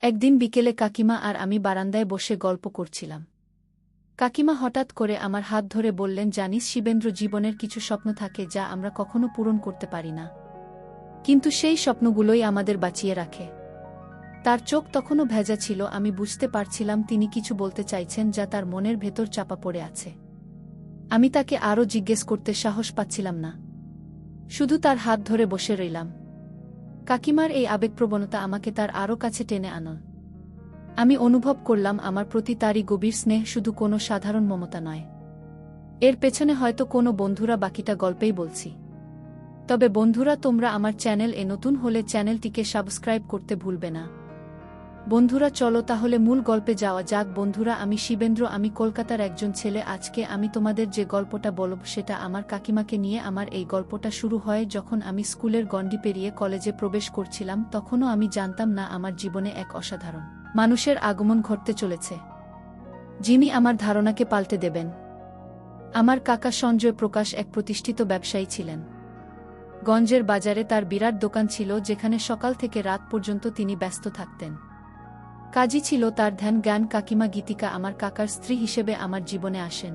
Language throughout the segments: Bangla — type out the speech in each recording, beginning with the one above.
একদিন বিকেলে কাকিমা আর আমি বারান্দায় বসে গল্প করছিলাম। কাকিমা হঠাৎ করে আমার হাত ধরে বললেন, জানিস শিবেন্দ্র, জীবনের কিছু স্বপ্ন থাকে যা আমরা কখনো পূরণ করতে পারি না, কিন্তু সেই স্বপ্নগুলোই আমাদের বাঁচিয়ে রাখে। তার চোখ তখনও ভেজা ছিল, আমি বুঝতে পারছিলাম তিনি কিছু বলতে চাইছেন যা তার মনের ভেতর চাপা পড়ে আছে। আমি তাকে আরও জিজ্ঞেস করতে সাহস পাচ্ছিলাম না, শুধু তার হাত ধরে বসে রইলাম। কাকিমার এই আবেগপ্রবণতা আমাকে তার আরও কাছে টেনে আনল। আমি অনুভব করলাম আমার প্রতি তারই গভীর স্নেহ শুধু কোনো সাধারণ মমতা নয়। এর পেছনে হয়তো কোনো বন্ধুরা বাকিটা গল্পেই বলছি। তবে বন্ধুরা, তোমরা আমার চ্যানেল নতুন হলে চ্যানেলটিকে সাবস্ক্রাইব করতে ভুলবে না। বন্ধুরা, চলো তাহলে মূল গল্পে যাওয়া যাক। বন্ধুরা, আমি শিবেন্দ্র, আমি কলকাতার একজন ছেলে। আজকে আমি তোমাদের যে গল্পটা বলব সেটা আমার কাকিমাকে নিয়ে। আমার এই গল্পটা শুরু হয় যখন আমি স্কুলের গণ্ডি পেরিয়ে কলেজে প্রবেশ করছিলাম। তখনও আমি জানতাম না আমার জীবনে এক অসাধারণ মানুষের আগমন ঘটতে চলেছে, যিনি আমার ধারণাকে পাল্টে দেবেন। আমার কাকা সঞ্জয় প্রকাশ এক প্রতিষ্ঠিত ব্যবসায়ী ছিলেন। গঞ্জের বাজারে তার বিরাট দোকান ছিল, যেখানে সকাল থেকে রাত পর্যন্ত তিনি ব্যস্ত থাকতেন। কাজই ছিল তার ধ্যান জ্ঞান। কাকিমা গীতিকা আমার কাকার স্ত্রী হিসেবে আমার জীবনে আসেন।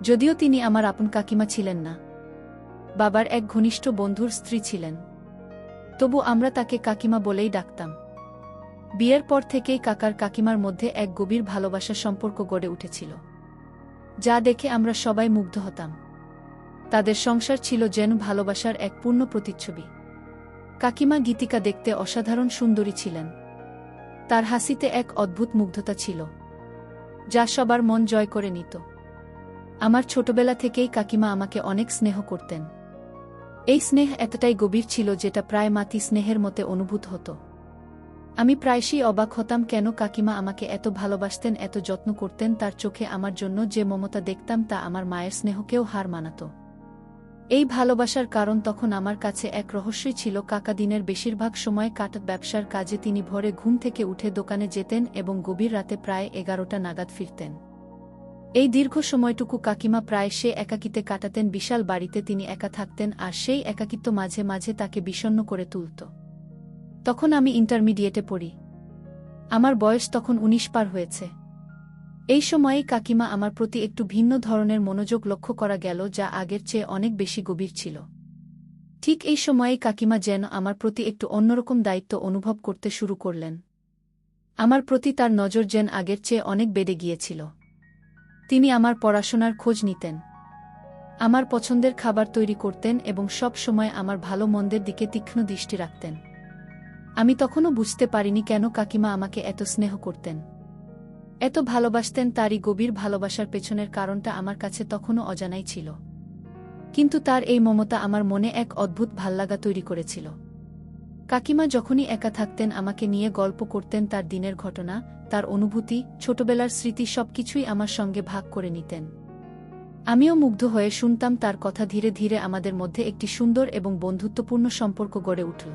যদিও তিনি আমার আপন কাকিমা ছিলেন না, বাবার এক ঘনিষ্ঠ বন্ধুর স্ত্রী ছিলেন, তবু আমরা তাকে কাকিমা বলেই ডাকতাম। বিয়ের পর থেকেই কাকার কাকিমার মধ্যে এক গভীর ভালোবাসার সম্পর্ক গড়ে উঠেছিল, যা দেখে আমরা সবাই মুগ্ধ হতাম। তাদের সংসার ছিল যেন ভালোবাসার এক পূর্ণ প্রতিচ্ছবি। কাকিমা গীতিকা দেখতে অসাধারণ সুন্দরী ছিলেন। তার হাসিতে এক অদ্ভুত মুগ্ধতা ছিল, যা সবার মন জয় করে নিত। আমার ছোটবেলা থেকেই কাকিমা আমাকে অনেক স্নেহ করতেন। এই স্নেহ এতটাই গভীর ছিল যেটা প্রায় মাতৃ স্নেহের মতে অনুভূত হতো। আমি প্রায়শই অবাক হতাম কেন কাকিমা আমাকে এত ভালোবাসতেন, এত যত্ন করতেন। তার চোখে আমার জন্য যে মমতা দেখতাম তা আমার মায়ের স্নেহকেও হার মানাত। এই ভালোবাসার কারণ তখন আমার কাছে এক রহস্যই ছিল। কাকা দিনের বেশিরভাগ সময় কাটাত ব্যবসার কাজে। তিনি ভোরে ঘুম থেকে উঠে দোকানে যেতেন এবং গভীর রাতে প্রায় 11টা নাগাদ ফিরতেন। এই দীর্ঘ সময়টুকু কাকিমা প্রায় সে একাকিত্বে কাটাতেন। বিশাল বাড়িতে তিনি একা থাকতেন, আর সেই একাকিত্ব মাঝে মাঝে তাকে বিষণ্ণ করে তুলত। তখন আমি ইন্টারমিডিয়েটে পড়ি। আমার বয়স তখন 19 পার হয়েছে। এই সময়েই কাকিমা আমার প্রতি একটু ভিন্ন ধরনের মনোযোগ লক্ষ্য করা গেল, যা আগের চেয়ে অনেক বেশি গভীর ছিল। ঠিক এই সময়েই কাকিমা যেন আমার প্রতি একটু অন্যরকম দায়িত্ব অনুভব করতে শুরু করলেন। আমার প্রতি তার নজর যেন আগের চেয়ে অনেক বেড়ে গিয়েছিল। তিনি আমার পড়াশোনার খোঁজ নিতেন, আমার পছন্দের খাবার তৈরি করতেন এবং সব সময় আমার ভালো মন্দের দিকে তীক্ষ্ণ দৃষ্টি রাখতেন। আমি তখনও বুঝতে পারিনি কেন কাকিমা আমাকে এত স্নেহ করতেন, এত ভালোবাসতেন। তারই গভীর ভালোবাসার পেছনের কারণটা আমার কাছে তখনও অজানাই ছিল। কিন্তু তার এই মমতা আমার মনে এক অদ্ভুত ভাল্লাগা তৈরি করেছিল। কাকিমা যখনই একা থাকতেন আমাকে নিয়ে গল্প করতেন। তার দিনের ঘটনা, তার অনুভূতি, ছোটবেলার স্মৃতি সবকিছুই আমার সঙ্গে ভাগ করে নিতেন। আমিও মুগ্ধ হয়ে শুনতাম তার কথা। ধীরে ধীরে আমাদের মধ্যে একটি সুন্দর এবং বন্ধুত্বপূর্ণ সম্পর্ক গড়ে উঠল।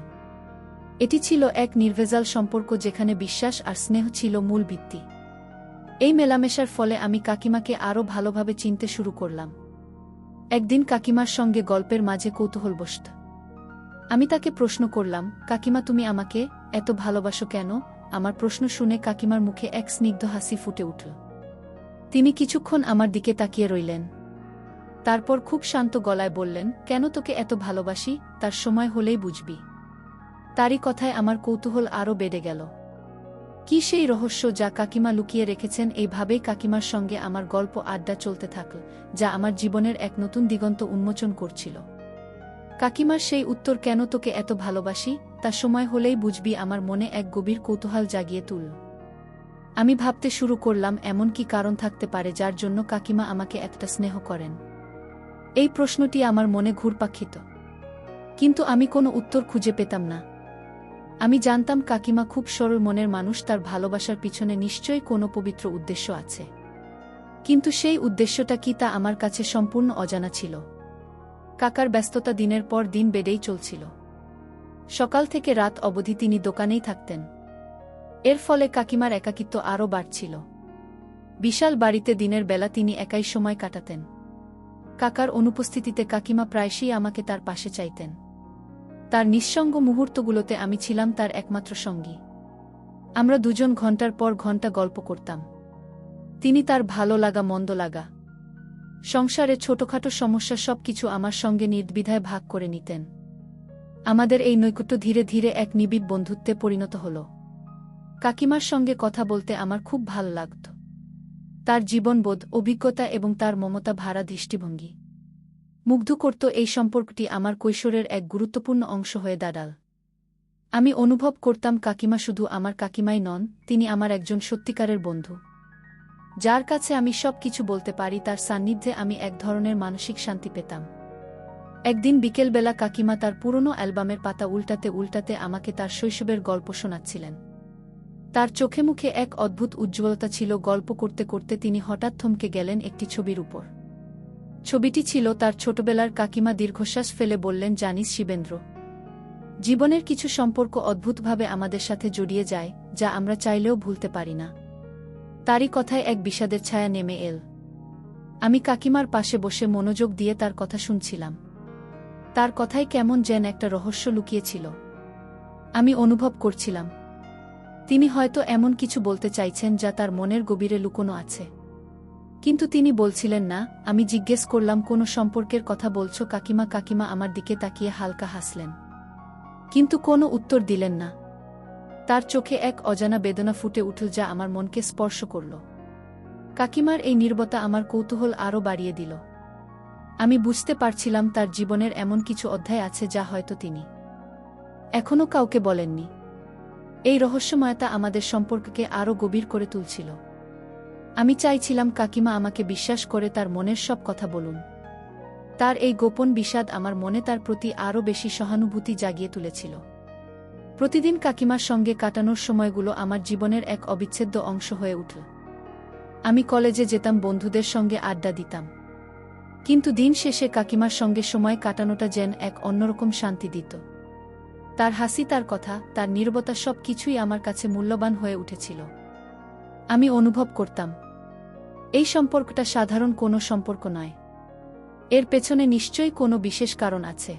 এটি ছিল এক নির্ভেজাল সম্পর্ক, যেখানে বিশ্বাস আর স্নেহ ছিল মূল ভিত্তি। এই মেলামেশার ফলে আমি কাকিমাকে আরও ভালোভাবে চিনতে শুরু করলাম। একদিন কাকিমার সঙ্গে গল্পের মাঝে কৌতূহলবশত আমি তাকে প্রশ্ন করলাম, কাকিমা, তুমি আমাকে এত ভালোবাসো কেন? আমার প্রশ্ন শুনে কাকিমার মুখে এক স্নিগ্ধ হাসি ফুটে উঠল। তিনি কিছুক্ষণ আমার দিকে তাকিয়ে রইলেন, তারপর খুব শান্ত গলায় বললেন, কেন তোকে এত ভালোবাসি তার সময় হলেই বুঝবি। তারই কথায় আমার কৌতূহল আরও বেড়ে গেল। কি সেই রহস্য যা কাকিমা লুকিয়ে রেখেছেন? এইভাবেই কাকিমার সঙ্গে আমার গল্প আড্ডা চলতে থাকল, যা আমার জীবনের এক নতুন দিগন্ত উন্মোচন করছিল। কাকিমার সেই উত্তর, কেন তোকে এত ভালোবাসি তার সময় হলেই বুঝবি, আমার মনে এক গভীর কৌতূহল জাগিয়ে তুলল। আমি ভাবতে শুরু করলাম, এমন কি কারণ থাকতে পারে যার জন্য কাকিমা আমাকে এতটা স্নেহ করেন? এই প্রশ্নটি আমার মনে ঘুরপাক খেত, কিন্তু আমি কোনো উত্তর খুঁজে পেতাম না। আমি জানতাম কাকিমা খুব সরল মনের মানুষ, তার ভালোবাসার পিছনে নিশ্চয়ই কোনো পবিত্র উদ্দেশ্য আছে। কিন্তু সেই উদ্দেশ্যটা কি তা আমার কাছে সম্পূর্ণ অজানা ছিল। কাকার ব্যস্ততা দিনের পর দিন বেড়েই চলছিল। সকাল থেকে রাত অবধি তিনি দোকানেই থাকতেন। এর ফলে কাকিমার একাকিত্ব আরও বাড়ছিল। বিশাল বাড়িতে দিনের বেলা তিনি একাই সময় কাটাতেন। কাকার অনুপস্থিতিতে কাকিমা প্রায়শই আমাকে তার পাশে চাইতেন। তার নিঃসঙ্গ মুহূর্তগুলোতে আমি ছিলাম তার একমাত্র সঙ্গী। আমরা দুজন ঘন্টার পর ঘন্টা গল্প করতাম। তিনি তার ভালো লাগা মন্দ লাগা, সংসারে ছোটখাটো সমস্যা সবকিছু আমার সঙ্গে নির্দ্বিধায় ভাগ করে নিতেন। আমাদের এই নৈকট্য ধীরে ধীরে এক নিবিড় বন্ধুত্বে পরিণত হল। কাকিমার সঙ্গে কথা বলতে আমার খুব ভাল লাগত। তার জীবনবোধ, অভিজ্ঞতা এবং তার মমতা ভরা দৃষ্টিভঙ্গি মুগ্ধ করত। এই সম্পর্কটি আমার কৈশোরের এক গুরুত্বপূর্ণ অংশ হয়ে দাঁড়াল। আমি অনুভব করতাম কাকিমা শুধু আমার কাকিমাই নন, তিনি আমার একজন সত্যিকারের বন্ধু, যার কাছে আমি সব কিছু বলতে পারি। তার সান্নিধ্যে আমি এক ধরনের মানসিক শান্তি পেতাম। একদিন বিকেলবেলা কাকিমা তার পুরনো অ্যালবামের পাতা উল্টাতে উল্টাতে আমাকে তার শৈশবের গল্প শোনাচ্ছিলেন। তার চোখে মুখে এক অদ্ভুত উজ্জ্বলতা ছিল। গল্প করতে করতে তিনি হঠাৎ থমকে গেলেন একটি ছবির উপর। ছবিটি ছিল তার ছোটবেলার। কাকিমা দীর্ঘশ্বাস ফেলে বললেন, জানিস শিবেন্দ্র, জীবনের কিছু সম্পর্ক অদ্ভুতভাবে আমাদের সাথে জড়িয়ে যায়, যা আমরা চাইলেও ভুলতে পারি না। তারই কথায় এক বিষাদের ছায়া নেমে এল। আমি কাকিমার পাশে বসে মনোযোগ দিয়ে তার কথা শুনছিলাম। তার কথায় কেমন যেন একটা রহস্য লুকিয়েছিল। আমি অনুভব করছিলাম তিনি হয়তো এমন কিছু বলতে চাইছেন যা তার মনের গভীরে লুকোনো আছে, কিন্তু তিনি বলছিলেন না। আমি জিজ্ঞেস করলাম, কোনো সম্পর্কের কথা বলছো কাকিমা? কাকিমা আমার দিকে তাকিয়ে হালকা হাসলেন, কিন্তু কোনো উত্তর দিলেন না। তার চোখে এক অজানা বেদনা ফুটে উঠল যা আমার মনকে স্পর্শ করল। কাকিমার এই নীরবতা আমার কৌতূহল আরও বাড়িয়ে দিল। আমি বুঝতে পারছিলাম তার জীবনের এমন কিছু অধ্যায় আছে যা হয়তো তিনি এখনও কাউকে বলেননি। এই রহস্যময়তা আমাদের সম্পর্ককে আরও গভীর করে তুলছিল। আমি চাইছিলাম কাকিমা আমাকে বিশ্বাস করে তার মনের সব কথা বলুন। তার এই গোপন বিষাদ আমার মনে তার প্রতি আরও বেশি সহানুভূতি জাগিয়ে তুলেছিল। প্রতিদিন কাকিমার সঙ্গে কাটানোর সময়গুলো আমার জীবনের এক অবিচ্ছেদ্য অংশ হয়ে উঠল। আমি কলেজে যেতাম, বন্ধুদের সঙ্গে আড্ডা দিতাম, কিন্তু দিন শেষে কাকিমার সঙ্গে সময় কাটানোটা যেন এক অন্যরকম শান্তি দিত। তার হাসি, তার কথা, তার নীরবতা সব কিছুই আমার কাছে মূল্যবান হয়ে উঠেছিল। আমি অনুভব করতাম এই সম্পর্কটা সাধারণ কোনো সম্পর্ক নয়, এর পেছনে নিশ্চয়ই কোনো বিশেষ কারণ আছে।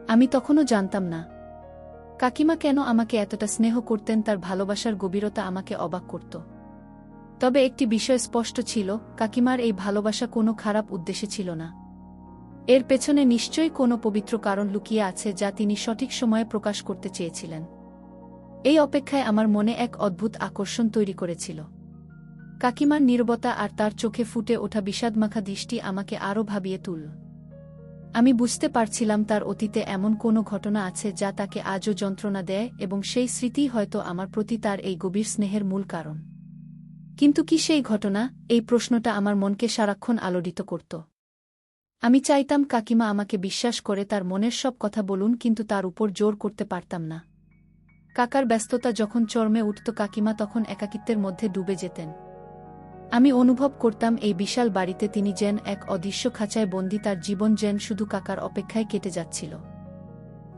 আমি তখনও জানতাম না কাকিমা কেন আমাকে এতটা স্নেহ করতেন। তার ভালোবাসার গভীরতা আমাকে অবাক করত। তবে একটি বিষয় স্পষ্ট ছিল, কাকিমার এই ভালোবাসা কোনো খারাপ উদ্দেশ্যে ছিল না। এর পেছনে নিশ্চয়ই কোনো পবিত্র কারণ লুকিয়ে আছে যা তিনি সঠিক সময়ে প্রকাশ করতে চেয়েছিলেন। এই অপেক্ষায় আমার মনে এক অদ্ভুত আকর্ষণ তৈরি করেছিল। কাকিমার নীরবতা আর তার চোখে ফুটে ওঠা বিষাদমাখা দৃষ্টি আমাকে আরও ভাবিয়ে তুলল। আমি বুঝতে পারছিলাম তার অতীতে এমন কোনো ঘটনা আছে যা তাকে আজও যন্ত্রণা দেয়, এবং সেই স্মৃতিই হয়তো আমার প্রতি তার এই গভীর স্নেহের মূল কারণ। কিন্তু কি সেই ঘটনা? এই প্রশ্নটা আমার মনকে সারাক্ষণ আলোড়িত করত। আমি চাইতাম কাকিমা আমাকে বিশ্বাস করে তার মনের সব কথা বলুন, কিন্তু তার উপর জোর করতে পারতাম না। কাকার ব্যস্ততা যখন চরমে উঠত, কাকিমা তখন একাকিত্বের মধ্যে ডুবে যেতেন। আমি অনুভব করতাম এই বিশাল বাড়িতে তিনি যেন এক অদৃশ্য খাঁচায় বন্দী, তার জীবন যেন শুধু কাকার অপেক্ষায় কেটে যাচ্ছিল।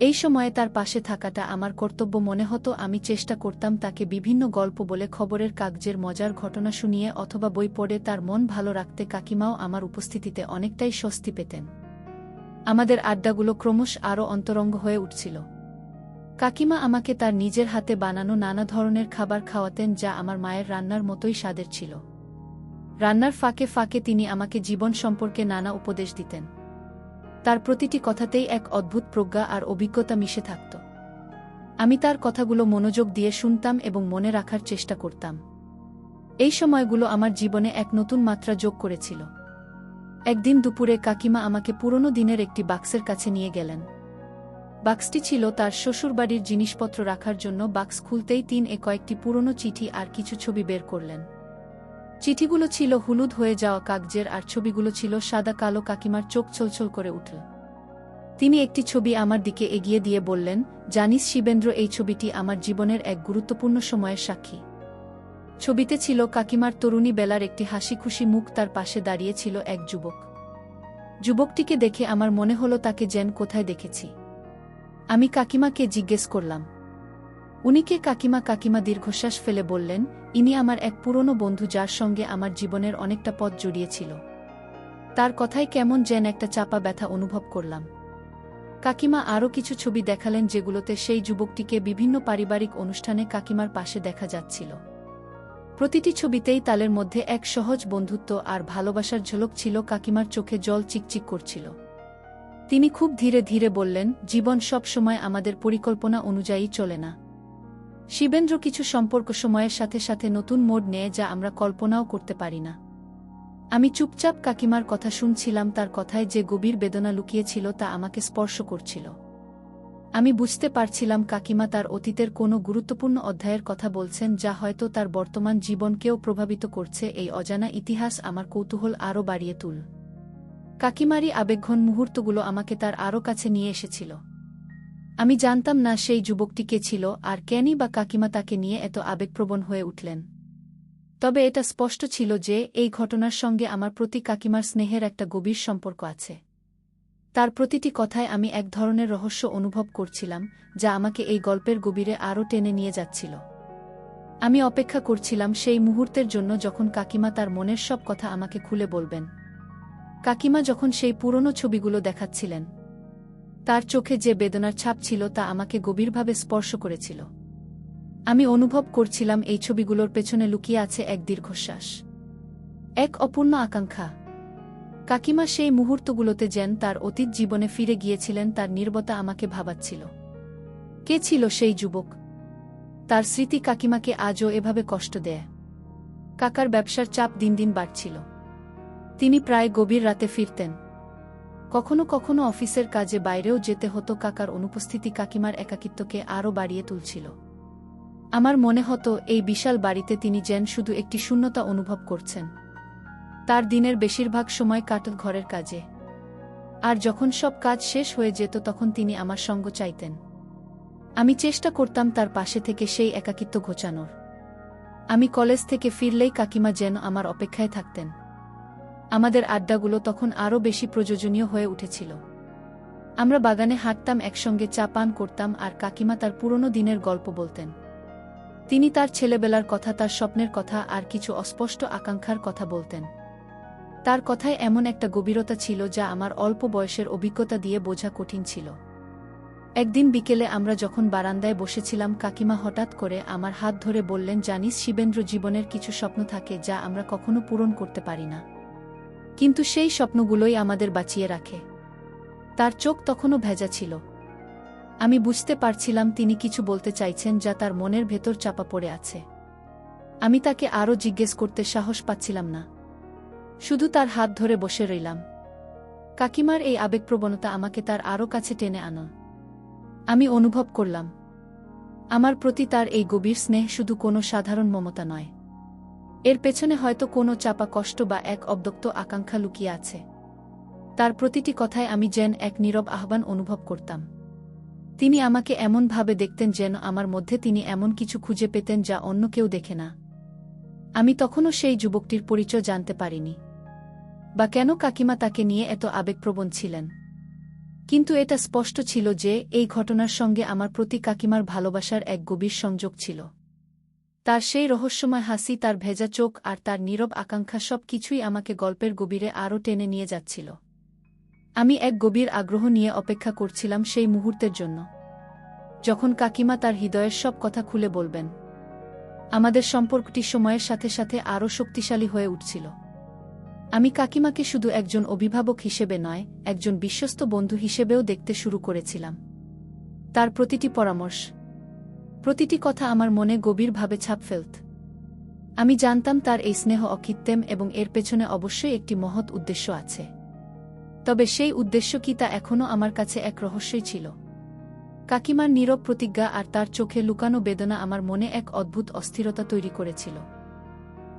এই সময়ে তার পাশে থাকাটা আমার কর্তব্য মনে হতো। আমি চেষ্টা করতাম তাকে বিভিন্ন গল্প বলে, খবরের কাগজের মজার ঘটনা শুনিয়ে অথবা বই পড়ে তার মন ভালো রাখতে। কাকিমাও আমার উপস্থিতিতে অনেকটাই স্বস্তি পেতেন। আমাদের আড্ডাগুলো ক্রমশ আরও অন্তরঙ্গ হয়ে উঠছিল। কাকিমা আমাকে তার নিজের হাতে বানানো নানা ধরনের খাবার খাওয়াতেন, যা আমার মায়ের রান্নার মতোই স্বাদের ছিল। রান্নার ফাঁকে ফাঁকে তিনি আমাকে জীবন সম্পর্কে নানা উপদেশ দিতেন। তার প্রতিটি কথাতেই এক অদ্ভুত প্রজ্ঞা আর অভিজ্ঞতা মিশে থাকত। আমি তার কথাগুলো মনোযোগ দিয়ে শুনতাম এবং মনে রাখার চেষ্টা করতাম। এই সময়গুলো আমার জীবনে এক নতুন মাত্রা যোগ করেছিল। একদিন দুপুরে কাকিমা আমাকে পুরনো দিনের একটি বাক্সের কাছে নিয়ে গেলেন। বাক্সটি ছিল তার শ্বশুরবাড়ির জিনিসপত্র রাখার জন্য। বাক্স খুলতেই তিনি কয়েকটি পুরনো চিঠি আর কিছু ছবি বের করলেন। চিঠিগুলো ছিল হলুদ হয়ে যাওয়া কাগজের, আর ছবিগুলো ছিল সাদা কালো। কাকিমার চোখ ছলছল করে উঠল। তিনি একটি ছবি আমার দিকে এগিয়ে দিয়ে বললেন, জানিস শিবেন্দ্র, এই ছবিটি আমার জীবনের এক গুরুত্বপূর্ণ সময়ের সাক্ষী। ছবিতে ছিল কাকিমার তরুণী বেলার একটি হাসিখুশি মুখ, তার পাশে দাঁড়িয়ে ছিল এক যুবক। যুবকটিকে দেখে আমার মনে হলো তাকে যেন কোথায় দেখেছি। আমি কাকিমাকে জিজ্ঞেস করলাম, উনিকে? কাকিমা কাকিমা দীর্ঘশ্বাস ফেলে বললেন, ইনি আমার এক পুরনো বন্ধু, যার সঙ্গে আমার জীবনের অনেকটা পথ জড়িয়েছিল। তার কথায় কেমন যেন একটা চাপা ব্যথা অনুভব করলাম। কাকিমা আরও কিছু ছবি দেখালেন যেগুলোতে সেই যুবকটিকে বিভিন্ন পারিবারিক অনুষ্ঠানে কাকিমার পাশে দেখা যাচ্ছিল। প্রতিটি ছবিতেই তালের মধ্যে এক সহজ বন্ধুত্ব আর ভালোবাসার ঝলক ছিল। কাকিমার চোখে জল চিকচিক করছিল। তিনি খুব ধীরে ধীরে বললেন, জীবন সব সময় আমাদের পরিকল্পনা অনুযায়ী চলে না। শিবেন্দ্র, কিছু সম্পর্ক সময়ের সাথে সাথে নতুন মোড় নেয় যা আমরা কল্পনাও করতে পারি না। আমি চুপচাপ কাকিমার কথা শুনছিলাম। তার কথায় যে গভীর বেদনা লুকিয়েছিল তা আমাকে স্পর্শ করছিল। আমি বুঝতে পারছিলাম কাকিমা তার অতীতের কোনো গুরুত্বপূর্ণ অধ্যায়ের কথা বলছেন যা হয়তো তার বর্তমান জীবনকেও প্রভাবিত করছে। এই অজানা ইতিহাস আমার কৌতূহল আরও বাড়িয়ে তুল। কাকিমারই আবেগঘন মুহূর্তগুলো আমাকে তার আরও কাছে নিয়ে এসেছিল। আমি জানতাম না সেই যুবকটি কে ছিল আর কেনই বা কাকিমা তাকে নিয়ে এত আবেগপ্রবণ হয়ে উঠলেন। তবে এটা স্পষ্ট ছিল যে এই ঘটনার সঙ্গে আমার প্রতি কাকিমার স্নেহের একটা গভীর সম্পর্ক আছে। তার প্রতিটি কথায় আমি এক ধরনের রহস্য অনুভব করছিলাম যা আমাকে এই গল্পের গভীরে আরও টেনে নিয়ে যাচ্ছিল। আমি অপেক্ষা করছিলাম সেই মুহূর্তের জন্য যখন কাকিমা তার মনের সব কথা আমাকে খুলে বলবেন। কাকিমা যখন সেই পুরনো ছবিগুলো দেখাচ্ছিলেন, তার চোখে যে বেদনার ছাপ ছিল তা আমাকে গভীরভাবে স্পর্শ করেছিল। আমি অনুভব করছিলাম এই ছবিগুলোর পেছনে লুকিয়ে আছে এক দীর্ঘশ্বাস, এক অপূর্ণ আকাঙ্ক্ষা। কাকিমা সেই মুহূর্তগুলোতে যেন তার অতীত জীবনে ফিরে গিয়েছিলেন। তার নীরবতা আমাকে ভাবাচ্ছিল। কে ছিল সেই যুবক? তার স্মৃতি কাকিমাকে আজও এভাবে কষ্ট দেয়। কাকার ব্যবসার চাপ দিন দিন বাড়ছিল। তিনি প্রায় গভীর রাতে ফিরতেন। কখনো কখনো অফিসের কাজে বাইরেও যেতে হতো। কাকার অনুপস্থিতি কাকিমার একাকিত্বকে আরও বাড়িয়ে তুলছিল। আমার মনে হতো এই বিশাল বাড়িতে তিনি যেন শুধু একটি শূন্যতা অনুভব করছেন। তার দিনের বেশিরভাগ সময় কাটত ঘরের কাজে, আর যখন সব কাজ শেষ হয়ে যেত তখন তিনি আমার সঙ্গ চাইতেন। আমি চেষ্টা করতাম তার পাশে থেকে সেই একাকিত্ব ঘোচানোর। আমি কলেজ থেকে ফিরলেই কাকিমা যেন আমার অপেক্ষায় থাকতেন। আমাদের আড্ডাগুলো তখন আরও বেশি প্রয়োজনীয় হয়ে উঠেছিল। আমরা বাগানে হাঁটতাম, একসঙ্গে চা পান করতাম, আর কাকিমা তার পুরনো দিনের গল্প বলতেন। তিনি তার ছেলেবেলার কথা, তার স্বপ্নের কথা, আর কিছু অস্পষ্ট আকাঙ্ক্ষার কথা বলতেন। তার কথায় এমন একটা গভীরতা ছিল যা আমার অল্প বয়সের অভিজ্ঞতা দিয়ে বোঝা কঠিন ছিল। একদিন বিকেলে আমরা যখন বারান্দায় বসেছিলাম, কাকিমা হঠাৎ করে আমার হাত ধরে বললেন, জানিস শিবেন্দ্র, জীবনের কিছু স্বপ্ন থাকে যা আমরা কখনো পূরণ করতে পারি না, কিন্তু সেই স্বপ্নগুলোই আমাদের বাঁচিয়ে রাখে। তার চোখ তখনও ভেজা ছিল। আমি বুঝতে পারছিলাম তিনি কিছু বলতে চাইছেন যা তার মনের ভেতর চাপা পড়ে আছে। আমি তাকে আরও জিজ্ঞেস করতে সাহস পাচ্ছিলাম না, শুধু তার হাত ধরে বসে রইলাম। কাকিমার এই আবেগপ্রবণতা আমাকে তার আরও কাছে টেনে আনা। আমি অনুভব করলাম আমার প্রতি তার এই গভীর স্নেহ শুধু কোনো সাধারণ মমতা নয়, এর পেছনে হয়তো কোনো চাপা কষ্ট বা এক অব্যক্ত আকাঙ্ক্ষা লুকিয়ে আছে। তার প্রতিটি কথায় আমি যেন এক নীরব আহ্বান অনুভব করতাম। তিনি আমাকে এমনভাবে দেখতেন যেন আমার মধ্যে তিনি এমন কিছু খুঁজে পেতেন যা অন্য কেউ দেখে না। আমি তখনও সেই যুবকটির পরিচয় জানতে পারিনি, বা কেন কাকিমা তাকে নিয়ে এত আবেগপ্রবণ ছিলেন। কিন্তু এটা স্পষ্ট ছিল যে এই ঘটনার সঙ্গে আমার প্রতি কাকিমার ভালোবাসার এক গভীর সংযোগ ছিল। তার সেই রহস্যময় হাসি, তার ভেজা চোখ, আর তার নীরব আকাঙ্ক্ষা সব কিছুই আমাকে গল্পের গভীরে আরও টেনে নিয়ে যাচ্ছিল। আমি এক গভীর আগ্রহ নিয়ে অপেক্ষা করছিলাম সেই মুহূর্তের জন্য, যখন কাকিমা তার হৃদয়ের সব কথা খুলে বলবেন। আমাদের সম্পর্কটি সময়ের সাথে সাথে আরও শক্তিশালী হয়ে উঠছিল। আমি কাকিমাকে শুধু একজন অভিভাবক হিসেবে নয়, একজন বিশ্বস্ত বন্ধু হিসেবেও দেখতে শুরু করেছিলাম। তার প্রতিটি পরামর্শ, প্রতিটি কথা আমার মনে গভীরভাবে ছাপ ফেলত। আমি জানতাম তার এই স্নেহ অকৃত্রিম এবং এর পেছনে অবশ্যই একটি মহৎ উদ্দেশ্য আছে। তবে সেই উদ্দেশ্য কি তা এখনও আমার কাছে এক রহস্যই ছিল। কাকিমার নীরব প্রতিজ্ঞা আর তার চোখে লুকানো বেদনা আমার মনে এক অদ্ভুত অস্থিরতা তৈরি করেছিল।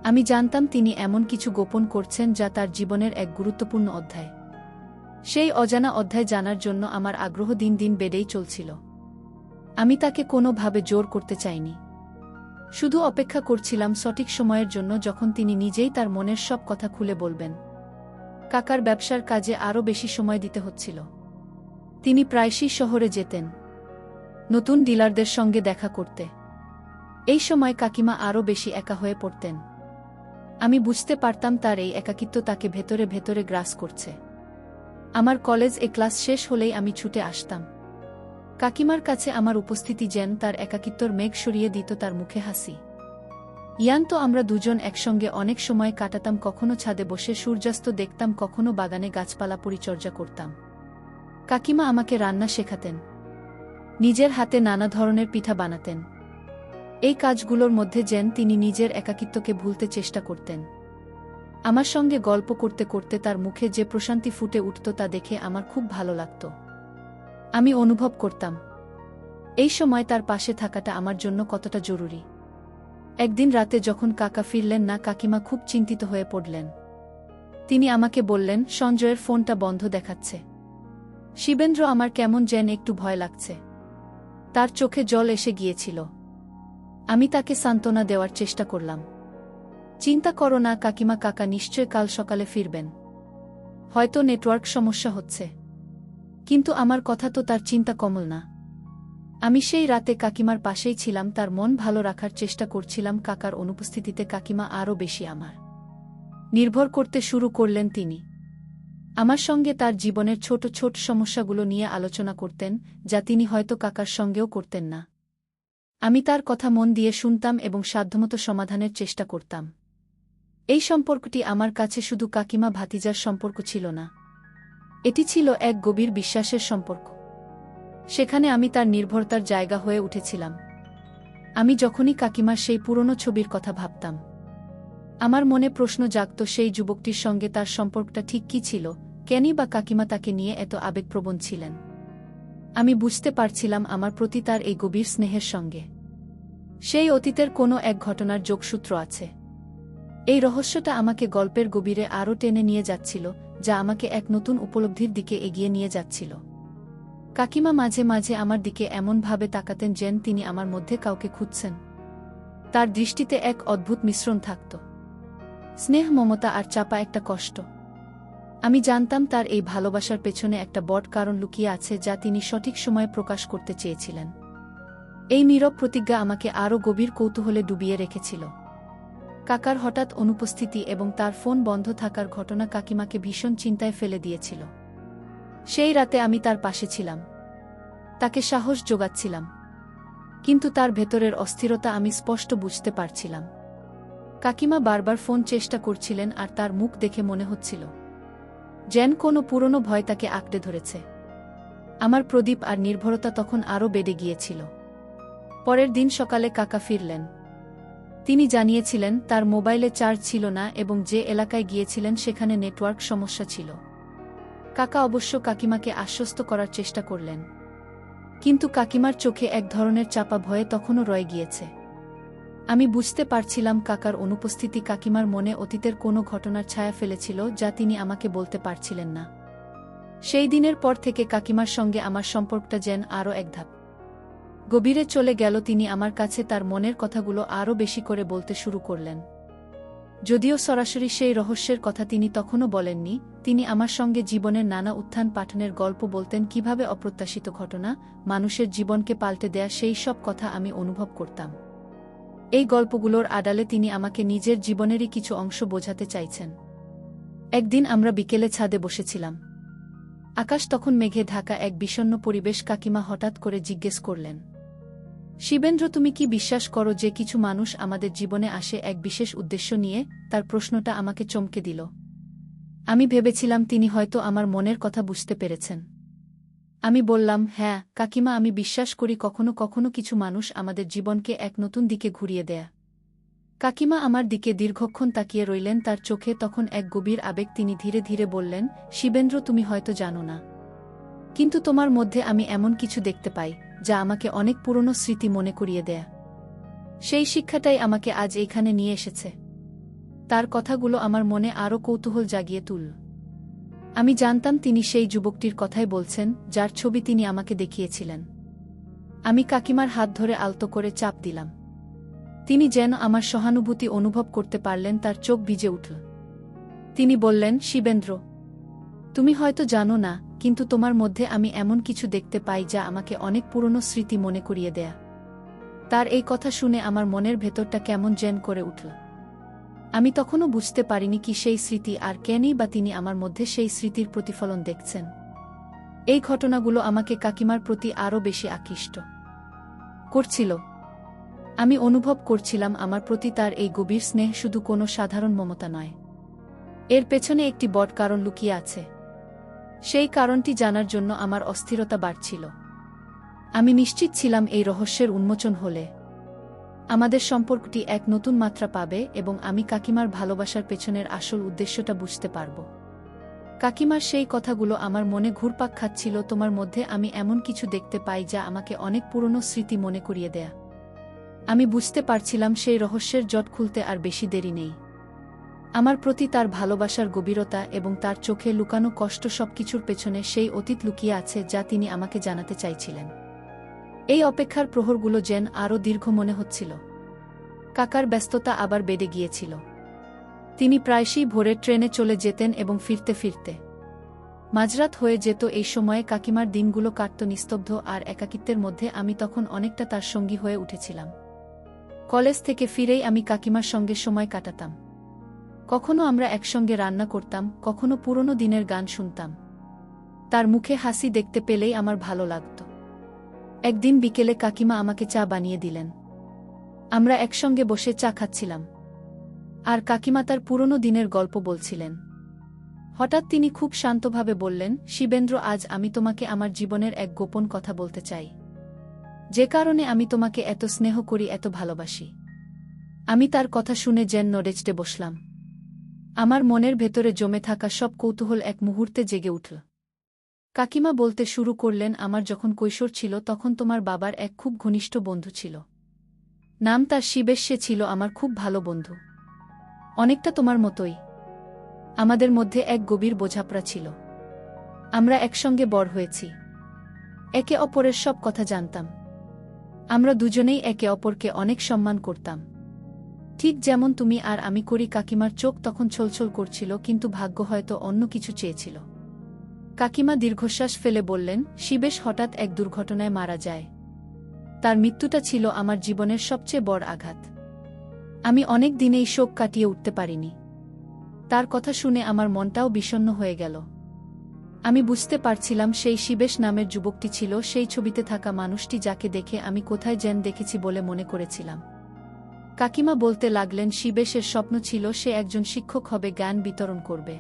আমি জানতাম তিনি এমন কিছু গোপন করছেন যা তার জীবনের এক গুরুত্বপূর্ণ অধ্যায়। সেই অজানা অধ্যায় জানার জন্য আমার আগ্রহ দিন দিন বেড়েই চলছিল। আমি তাকে কোনোভাবে জোর করতে চাইনি, শুধু অপেক্ষা করছিলাম সঠিক সময়ের জন্য যখন তিনি নিজেই তার মনের সব কথা খুলে বলবেন। কাকার ব্যবসার কাজে আরও বেশি সময় দিতে হচ্ছিল। তিনি প্রায়শই শহরে যেতেন, নতুন ডিলারদের সঙ্গে দেখা করতে। এই সময় কাকিমা আরও বেশি একা হয়ে পড়তেন। আমি বুঝতে পারতাম তার এই একাকিত্ব তাকে ভেতরে ভেতরে গ্রাস করছে। আমার কলেজ ক্লাস শেষ হলেই আমি ছুটে আসতাম। কাকিমার কাছে আমার উপস্থিতি যেন তার একাকিত্বর মেঘ সরিয়ে দিত, তার মুখে হাসি। তো আমরা দুজন একসঙ্গে অনেক সময় কাটাতাম, কখনো ছাদে বসে সূর্যাস্ত দেখতাম, কখনো বাগানে গাছপালা পরিচর্যা করতাম। কাকিমা আমাকে রান্না শেখাতেন, নিজের হাতে নানা ধরনের পিঠা বানাতেন। এই কাজগুলোর মধ্যে যেন তিনি নিজের একাকিত্বকে ভুলতে চেষ্টা করতেন। আমার সঙ্গে গল্প করতে করতে তার মুখে যে প্রশান্তি ফুটে উঠত তা দেখে আমার খুব ভালো লাগত। আমি অনুভব করতাম এই সময় তার পাশে থাকাটা আমার জন্য কতটা জরুরি। একদিন রাতে যখন কাকা ফিরলেন না, কাকিমা খুব চিন্তিত হয়ে পড়লেন। তিনি আমাকে বললেন, সঞ্জয়ের ফোনটা বন্ধ দেখাচ্ছে। শিবেন্দ্র, আমার কেমন যেন একটু ভয় লাগছে। তার চোখে জল এসে গিয়েছিল। আমি তাকে সান্ত্বনা দেওয়ার চেষ্টা করলাম। চিন্তা করো না কাকিমা, কাকা নিশ্চয় কাল সকালে ফিরবেন। হয়তো নেটওয়ার্ক সমস্যা হচ্ছে। কিন্তু আমার কথা তো তার চিন্তা কমল না। আমি সেই রাতে কাকিমার পাশেই ছিলাম, তার মন ভালো রাখার চেষ্টা করছিলাম। কাকার অনুপস্থিতিতে কাকিমা আরও বেশি আমার নির্ভর করতে শুরু করলেন। তিনি আমার সঙ্গে তার জীবনের ছোট ছোট সমস্যাগুলো নিয়ে আলোচনা করতেন, যা তিনি হয়তো কাকার সঙ্গেও করতেন না। আমি তার কথা মন দিয়ে শুনতাম এবং সাধ্যমতো সমাধানের চেষ্টা করতাম। এই সম্পর্কটি আমার কাছে শুধু কাকিমা ভাতিজার সম্পর্ক ছিল না, এটি ছিল এক গভীর বিশ্বাসের সম্পর্ক। সেখানে আমি তার নির্ভরতার জায়গা হয়ে উঠেছিলাম। আমি যখনই কাকিমার সেই পুরনো ছবির কথা ভাবতাম, আমার মনে প্রশ্ন জাগত, সেই যুবকটির সঙ্গে তার সম্পর্কটা ঠিক কী ছিল, কেনই বা কাকিমা তাকে নিয়ে এত আবেগপ্রবণ ছিলেন। আমি বুঝতে পারছিলাম আমার প্রতি তার এই গভীর স্নেহের সঙ্গে সেই অতীতের কোনো এক ঘটনার যোগসূত্র আছে। এই রহস্যটা আমাকে গল্পের গভীরে আরও টেনে নিয়ে যাচ্ছিল, যা আমাকে এক নতুন উপলব্ধির দিকে এগিয়ে নিয়ে যাচ্ছিল। কাকিমা মাঝে মাঝে আমার দিকে এমনভাবে তাকাতেন যেন তিনি আমার মধ্যে কাউকে খুঁজছেন। তার দৃষ্টিতে এক অদ্ভুত মিশ্রণ থাকত, স্নেহ, মমতা আর চাপা একটা কষ্ট। আমি জানতাম তার এই ভালোবাসার পেছনে একটা বড় কারণ লুকিয়ে আছে, যা তিনি সঠিক সময়ে প্রকাশ করতে চেয়েছিলেন। এই নীরব প্রতিজ্ঞা আমাকে আরও গভীর কৌতূহলে ডুবিয়ে রেখেছিল। কাকার হঠাৎ অনুপস্থিতি এবং তার ফোন বন্ধ থাকার ঘটনা কাকিমাকে ভীষণ চিন্তায় ফেলে দিয়েছিল। সেই রাতে আমি তার পাশে ছিলাম, তাকে সাহস যোগাচ্ছিলাম, কিন্তু তার ভেতরের অস্থিরতা আমি স্পষ্ট বুঝতে পারছিলাম। কাকিমা বারবার ফোন চেষ্টা করছিলেন, আর তার মুখ দেখে মনে হচ্ছিল যেন কোনো পুরনো ভয় তাকে আঁকড়ে ধরেছে। আমার প্রদীপ আর নির্ভরতা তখন আরও বেড়ে গিয়েছিল। পরের দিন সকালে কাকা ফিরলেন। তিনি জানিয়েছিলেন তার মোবাইলে চার্জ ছিল না এবং যে এলাকায় গিয়েছিলেন সেখানে নেটওয়ার্ক সমস্যা ছিল। কাকা অবশ্য কাকিমাকে আশ্বস্ত করার চেষ্টা করলেন, কিন্তু কাকিমার চোখে এক ধরনের চাপা ভয়ে তখনও রয়ে গিয়েছে। আমি বুঝতে পারছিলাম কাকার অনুপস্থিতি কাকিমার মনে অতীতের কোনো ঘটনার ছায়া ফেলেছিল, যা তিনি আমাকে বলতে পারছিলেন না। সেই দিনের পর থেকে কাকিমার সঙ্গে আমার সম্পর্কটা যেন আরও এক ধাপ গভীরে চলে গেল। তিনি আমার কাছে তার মনের কথাগুলো আরও বেশি করে বলতে শুরু করলেন। যদিও সরাসরি সেই রহস্যের কথা তিনি তখনও বলেননি, তিনি আমার সঙ্গে জীবনের নানা উত্থান পাঠানের গল্প বলতেন, কিভাবে অপ্রত্যাশিত ঘটনা মানুষের জীবনকে পাল্টে দেয়া, সেই সব কথা আমি অনুভব করতাম। এই গল্পগুলোর আড়ালে তিনি আমাকে নিজের জীবনেরই কিছু অংশ বোঝাতে চাইছেন। একদিন আমরা বিকেলে ছাদে বসেছিলাম। আকাশ তখন মেঘে ঢাকা, এক বিষণ্ণ পরিবেশ। কাকিমা হঠাৎ করে জিজ্ঞেস করলেন, শিবেন্দ্র, তুমি কি বিশ্বাস করো যে কিছু মানুষ আমাদের জীবনে আসে এক বিশেষ উদ্দেশ্য নিয়ে? তার প্রশ্নটা আমাকে চমকে দিল। আমি ভেবেছিলাম তিনি হয়তো আমার মনের কথা বুঝতে পেরেছেন। আমি বললাম, হ্যাঁ কাকিমা, আমি বিশ্বাস করি কখনো কখনো কিছু মানুষ আমাদের জীবনকে এক নতুন দিকে ঘুরিয়ে দেয়। কাকিমা আমার দিকে দীর্ঘক্ষণ তাকিয়ে রইলেন, তার চোখে তখন এক গভীর আবেগ। তিনি ধীরে ধীরে বললেন, শিবেন্দ্র, তুমি হয়তো জানো না, কিন্তু তোমার মধ্যে আমি এমন কিছু দেখতে পাই যা আমাকে অনেক পুরনো স্মৃতি মনে করিয়ে দেয়। সেই শিক্ষাটাই আমাকে আজ এইখানে নিয়ে এসেছে। তার কথাগুলো আমার মনে আরও কৌতূহল জাগিয়ে তুলল। আমি জানতাম তিনি সেই যুবকটির কথাই বলছেন, যার ছবি তিনি আমাকে দেখিয়েছিলেন। আমি কাকিমার হাত ধরে আলতো করে চাপ দিলাম। তিনি যেন আমার সহানুভূতি অনুভব করতে পারলেন, তার চোখ ভিজে উঠল। তিনি বললেন, শিবেন্দ্র, তুমি হয়তো জানো না, কিন্তু তোমার মধ্যে আমি এমন কিছু দেখতে পাই যা আমাকে অনেক পুরনো স্মৃতি মনে করিয়ে দেয়। তার এই কথা শুনে আমার মনের ভেতরটা কেমন যেন করে উঠল। আমি তখনও বুঝতে পারিনি কি সেই স্মৃতি আর কেনই বা তিনি আমার মধ্যে সেই স্মৃতির প্রতিফলন দেখছেন। এই ঘটনাগুলো আমাকে কাকিমার প্রতি আরও বেশি আকৃষ্ট করছিল। আমি অনুভব করছিলাম আমার প্রতি তার এই গভীর স্নেহ শুধু কোনো সাধারণ মমতা নয়, এর পেছনে একটি বড় কারণ লুকিয়ে আছে। সেই কারণটি জানার জন্য আমার অস্থিরতা বাড়ছিল। আমি নিশ্চিত ছিলাম এই রহস্যের উন্মোচন হলে আমাদের সম্পর্কটি এক নতুন মাত্রা পাবে এবং আমি কাকিমার ভালোবাসার পেছনের আসল উদ্দেশ্যটা বুঝতে পারব। কাকিমার সেই কথাগুলো আমার মনে ঘুরপাক খাচ্ছিল। তোমার মধ্যে আমি এমন কিছু দেখতে পাই যা আমাকে অনেক পুরনো স্মৃতি মনে করিয়ে দেয়া। আমি বুঝতে পারছিলাম সেই রহস্যের জট খুলতে আর বেশি দেরি নেই। আমার প্রতি তার ভালোবাসার গভীরতা এবং তার চোখে লুকানো কষ্ট সবকিছুর পেছনে সেই অতীত লুকিয়ে আছে যা তিনি আমাকে জানাতে চাইছিলেন। এই অপেক্ষার প্রহরগুলো যেন আরও দীর্ঘ মনে হচ্ছিল। কাকার ব্যস্ততা আবার বেড়ে গিয়েছিল। তিনি প্রায়শই ভোরের ট্রেনে চলে যেতেন এবং ফিরতে ফিরতে মাঝরাত হয়ে যেত। এই সময়ে কাকিমার দিনগুলো কাটত নিস্তব্ধ আর একাকিত্বের মধ্যে। আমি তখন অনেকটা তার সঙ্গী হয়ে উঠেছিলাম। কলেজ থেকে ফিরেই আমি কাকিমার সঙ্গে সময় কাটাতাম। কখনো আমরা একসঙ্গে রান্না করতাম, কখনো পুরনো দিনের গান শুনতাম। তার মুখে হাসি দেখতে পেলেই আমার ভালো লাগত। একদিন বিকেলে কাকিমা আমাকে চা বানিয়ে দিলেন। আমরা একসঙ্গে বসে চা খাচ্ছিলাম আর কাকিমা তার পুরনো দিনের গল্প বলছিলেন। হঠাৎ তিনি খুব শান্তভাবে বললেন, শিবেন্দ্র, আজ আমি তোমাকে আমার জীবনের এক গোপন কথা বলতে চাই, যে কারণে আমি তোমাকে এত স্নেহ করি, এত ভালোবাসি। আমি তার কথা শুনে যেন নড়েচড়ে বসলাম। আমার মনের ভেতরে জমে থাকা সব কৌতূহল এক মুহূর্তে জেগে উঠল। কাকিমা বলতে শুরু করলেন, আমার যখন কৈশোর ছিল তখন তোমার বাবার এক খুব ঘনিষ্ঠ বন্ধু ছিল। নাম তার শিবেশ। সে ছিল আমার খুব ভালো বন্ধু, অনেকটা তোমার মতোই। আমাদের মধ্যে এক গভীর বোঝাপড়া ছিল। আমরা একসঙ্গে বড় হয়েছি, একে অপরের সব কথা জানতাম। আমরা দুজনেই একে অপরকে অনেক সম্মান করতাম, ঠিক যেমন তুমি আর আমি করি। কাকিমার চোখ তখন ছলছল করছিল, কিন্তু ভাগ্য হয়তো অন্য কিছু চেয়েছিল। কাকিমা দীর্ঘশ্বাস ফেলে বললেন, শিবেশ হঠাৎ এক দুর্ঘটনায় মারা যায়। তার মৃত্যুটা ছিল আমার জীবনের সবচেয়ে বড় আঘাত। আমি অনেক দিনেই শোক কাটিয়ে উঠতে পারিনি। তার কথা শুনে আমার মনটাও বিষণ্ণ হয়ে গেল। আমি বুঝতে পারছিলাম সেই শিবেশ নামের যুবকটি ছিল সেই ছবিতে থাকা মানুষটি যাকে দেখে আমি কোথায় যেন দেখেছি বলে মনে করেছিলাম। কাকিমা বলতে লাগলেন, শিবেশের স্বপ্ন ছিল সে একজন শিক্ষক হবে, জ্ঞান বিতরণ করবে।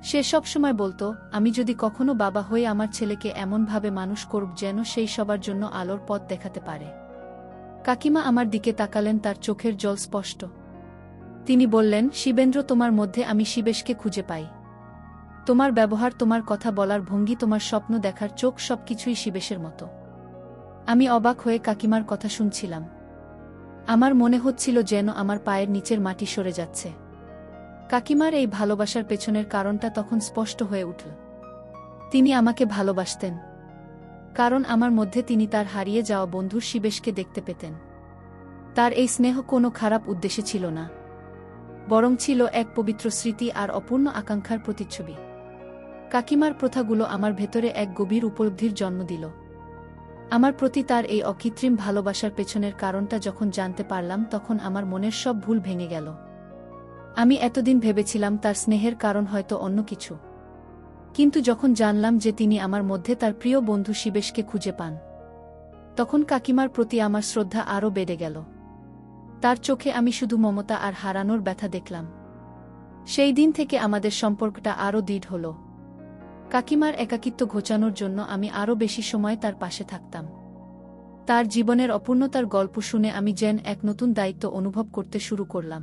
সে সবসময় বলতো, আমি যদি কখনো বাবা হয়ে আমার ছেলেকে এমনভাবে মানুষ করব যেন সেই সবার জন্য আলোর পথ দেখাতে পারে। কাকিমা আমার দিকে তাকালেন, তার চোখের জল স্পষ্ট। তিনি বললেন, শিবেন্দ্র, তোমার মধ্যে আমি শিবেশকে খুঁজে পাই। তোমার ব্যবহার, তোমার কথা বলার ভঙ্গি, তোমার স্বপ্ন দেখার চোখ, সবকিছুই শিবেশের মতো। আমি অবাক হয়ে কাকিমার কথা শুনছিলাম। আমার মনে হচ্ছিল যেন আমার পায়ের নিচের মাটি সরে যাচ্ছে। কাকিমার এই ভালোবাসার পেছনের কারণটা তখন স্পষ্ট হয়ে উঠল। তিনি আমাকে ভালোবাসতেন কারণ আমার মধ্যে তিনি তার হারিয়ে যাওয়া বন্ধুর শিবেশকে দেখতে পেতেন। তার এই স্নেহ কোনো খারাপ উদ্দেশ্যে ছিল না, বরং ছিল এক পবিত্র স্মৃতি আর অপূর্ণ আকাঙ্ক্ষার প্রতিচ্ছবি। কাকিমার প্রথাগুলো আমার ভেতরে এক গভীর উপলব্ধির জন্ম দিল। আমার প্রতি তার এই অকৃত্রিম ভালোবাসার পেছনের কারণটা যখন জানতে পারলাম তখন আমার মনের সব ভুল ভেঙে গেল। আমি এতদিন ভেবেছিলাম তার স্নেহের কারণ হয়তো অন্য কিছু, কিন্তু যখন জানলাম যে তিনি আমার মধ্যে তার প্রিয় বন্ধু শিবেশকে খুঁজে পান, তখন কাকিমার প্রতি আমার শ্রদ্ধা আরও বেড়ে গেল। তার চোখে আমি শুধু মমতা আর হারানোর ব্যথা দেখলাম। সেই দিন থেকে আমাদের সম্পর্কটা আরও দৃঢ় হল। কাকিমার একাকিত্ব ঘোচানোর জন্য আমি আরও বেশি সময় তার পাশে থাকতাম। তার জীবনের অপূর্ণতার গল্প শুনে আমি যেন এক নতুন দায়িত্ব অনুভব করতে শুরু করলাম।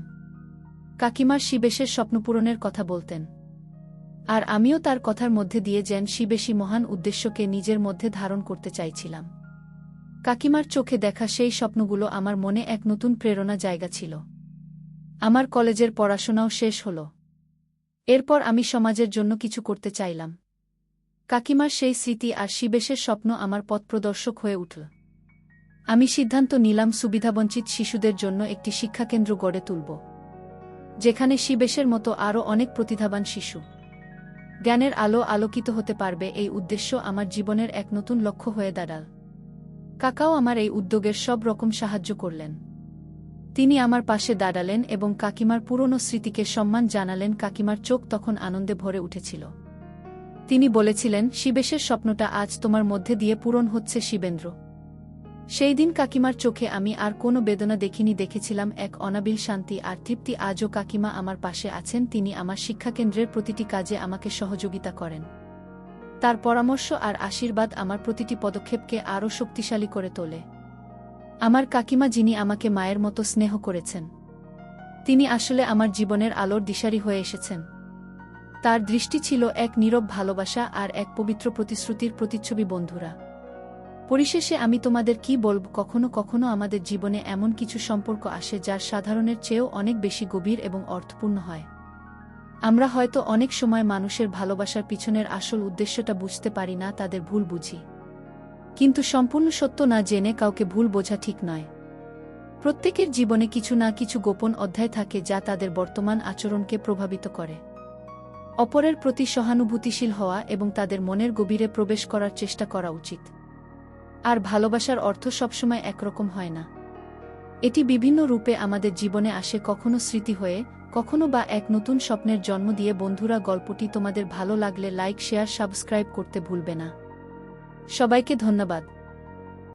কাকিমার শিবেশের স্বপ্নপূরণের কথা বলতেন, আর আমিও তার কথার মধ্যে দিয়ে যেন শিবেশী মহান উদ্দেশ্যকে নিজের মধ্যে ধারণ করতে চাইছিলাম। কাকিমার চোখে দেখা সেই স্বপ্নগুলো আমার মনে এক নতুন প্রেরণা জায়গা ছিল। আমার কলেজের পড়াশোনাও শেষ হল। এরপর আমি সমাজের জন্য কিছু করতে চাইলাম। কাকিমার সেই স্মৃতি আর শিবেশের স্বপ্ন আমার পথপ্রদর্শক হয়ে উঠল। আমি সিদ্ধান্ত নিলাম সুবিধাবঞ্চিত শিশুদের জন্য একটি শিক্ষাকেন্দ্র গড়ে তুলব, যেখানে শিবেশের মতো আরও অনেক প্রতিভাবান শিশু জ্ঞানের আলো আলোকিত হতে পারবে। এই উদ্দেশ্য আমার জীবনের এক নতুন লক্ষ্য হয়ে দাঁড়াল। কাকাও আমার এই উদ্যোগের সব রকম সাহায্য করলেন। তিনি আমার পাশে দাঁড়ালেন এবং কাকিমার পুরনো স্মৃতিকে সম্মান জানালেন। কাকিমার চোখ তখন আনন্দে ভরে উঠেছিল। তিনি বলেছিলেন, শিবেশের স্বপ্নটা আজ তোমার মধ্যে দিয়ে পূরণ হচ্ছে শিবেন্দ্র। সেই দিন কাকিমার চোখে আমি আর কোনো বেদনা দেখিনি, দেখেছিলাম এক অনাবিল শান্তি আর তৃপ্তি। আজও কাকিমা আমার পাশে আছেন, তিনি আমার শিক্ষাকেন্দ্রের প্রতিটি কাজে আমাকে সহযোগিতা করেন। তার পরামর্শ আর আশীর্বাদ আমার প্রতিটি পদক্ষেপকে আরও শক্তিশালী করে তোলে। আমার কাকিমা, যিনি আমাকে মায়ের মতো স্নেহ করেছেন, তিনি আসলে আমার জীবনের আলোর দিশারি হয়ে এসেছেন। তার দৃষ্টি ছিল এক নীরব ভালোবাসা আর এক পবিত্র প্রতিশ্রুতির প্রতিচ্ছবি। বন্ধুরা, পরিশেষে আমি তোমাদের কি বলব, কখনো কখনো আমাদের জীবনে এমন কিছু সম্পর্ক আসে যার সাধারণের চেয়েও অনেক বেশি গভীর এবং অর্থপূর্ণ হয়। আমরা হয়তো অনেক সময় মানুষের ভালোবাসার পিছনের আসল উদ্দেশ্যটা বুঝতে পারি না, তাদের ভুল বুঝি। কিন্তু সম্পূর্ণ সত্য না জেনে কাউকে ভুল বোঝা ঠিক নয়। প্রত্যেকের জীবনে কিছু না কিছু গোপন অধ্যায় থাকে যা তাদের বর্তমান আচরণকে প্রভাবিত করে। অপরের প্রতি সহানুভূতিশীল হওয়া এবং তাদের মনের গভীরে প্রবেশ করার চেষ্টা করা উচিত। আর ভালোবাসার অর্থ সবসময় একরকম হয় না। এটি বিভিন্ন রূপে আমাদের জীবনে আসে, কখনো স্মৃতি হয়ে, কখনো বা এক নতুন স্বপ্নের জন্ম দিয়ে। বন্ধুরা, গল্পটি তোমাদের ভালো লাগলে লাইক, শেয়ার, সাবস্ক্রাইব করতে ভুলবে না। সবাইকে ধন্যবাদ।